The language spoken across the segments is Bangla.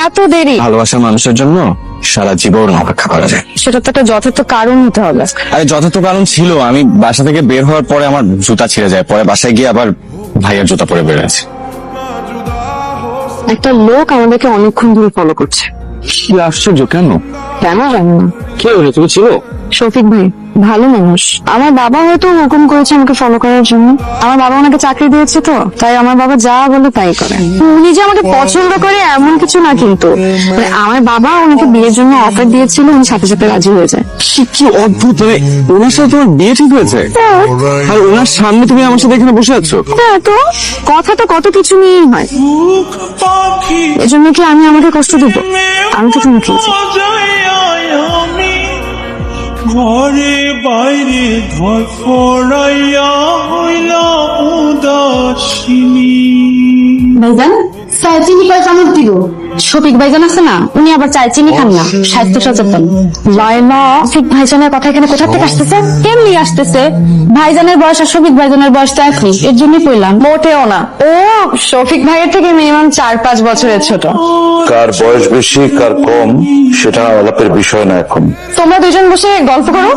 এত দেরি? ভালোবাসার মানুষের জন্য সারা জীবন অপেক্ষা করা যায়। সেটা তো একটা যথার্থ কারণ হতে হবে। আরে যথার্থ কারণ ছিল, আমি বাসা থেকে বের হওয়ার পরে আমার জুতা ছিঁড়ে যায়, পরে বাসায় গিয়ে আবার ভাইয়ের জুতা পরে বের হয়েছে। একটা লোক আমাদেরকে অনেকক্ষণ ধরে ফলো করছে। কি আশ্চর্য, কেন? কেন জানি না। কে হলো, তুমি ছিল? শফিক ভাই ভালো মানুষ। আমার বাবা হয়তো হুকুম করেছে আমাকে ফলো করার জন্য। আমার বাবা ওনাকে চাকরি দিয়েছে, তো তাই আমার বাবা যা বলে তাই করে। উনি যে আমাকে পছন্দ করে এমন কিছু না, কিন্তু মানে আমার বাবা ওনাকে বিয়ের জন্য অফার দিয়েছিল, উনি সাথে সাথে রাজি হয়ে যায়। কি অদ্ভুত, মানে ওনার সাথে তোমার বিয়ে ঠিক হয়েছে আর ওনার সামনে তুমি আমার সাথে এখানে বসে আছো? হ্যাঁ, তো কথা তো কত কিছু নিয়েই হয়। এজন্য কি আমি আমাকে কষ্ট দিব? আমি তো তোমাকে ঘরে বাইরে ধরফড়াইয়া হইলা উদাসিনী। ভাইজান চায় চিনি কয় চামচ দিব? শফিক ভাইজান আছে না, উনি আবার চায় চিনি খান না, স্বাস্থ্য সচেতন। লাইলা, শফিক ভাইজানের কথা এখানে কোথা থেকে আসতেছে? কেমনি আসতেছে? ভাইজানের বয়স আর শফিক ভাইজানের বয়স তো একই, এর জন্যই কইলাম। মোটেও না, ও শফিক ভাইয়ের থেকে মিনিমাম 4-5 বছরের ছোট। কার বয়স বেশি কার কম সেটা আলাপের বিষয় না এখন। তোমরা দুজন বসে গল্প করো,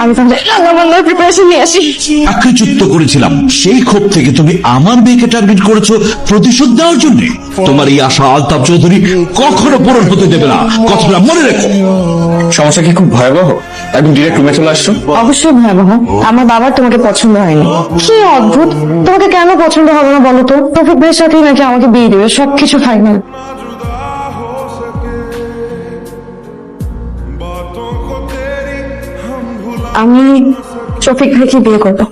আমি তাহলে রান্নাবান্নার প্রিপারেশন নিয়ে আসি। আখ্যাযুক্ত করেছিলাম, সেই ক্ষোভ থেকে তুমি আমার মেয়েকে টার্গেট করেছো প্রতিশোধ দেওয়ার জন্য। তোমার এই আশা আলতাফ চৌধুরী কখনো পূরণ হতে দেবে না, কথাটা মনে রেখো। সমস্যা কি খুব ভয়াবহ? একদম ডিরেক্ট রুমে চলে আসছো? অবশ্যই ভয়াবহ। আমার বাবার তোমাকে পছন্দ হয়নি। কি অদ্ভুত, তোমাকে কেন পছন্দ হবে না বলো তো? শফিক ভাইয়ের সাথেই নাকি আমাকে বিয়ে দেবে, সবকিছু ফাইনাল। আমি শফিক ভাইকে বিয়ে করবো।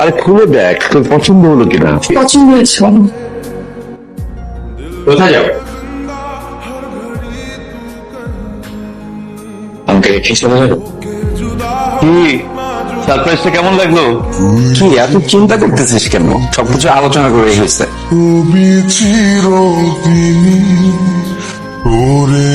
আরে খুলে দেখ তোর পছন্দ হলো কিনা। পছন্দ হয়েছে। কোথায় যাবে? আমাকে রেখে চলে যাবে? কি সারপ্রাইজটা কেমন লাগলো? কি এত চিন্তা করতেছিস কেন? সবকিছু আলোচনা করে গেছে। তুমি চিরদিনই ওরে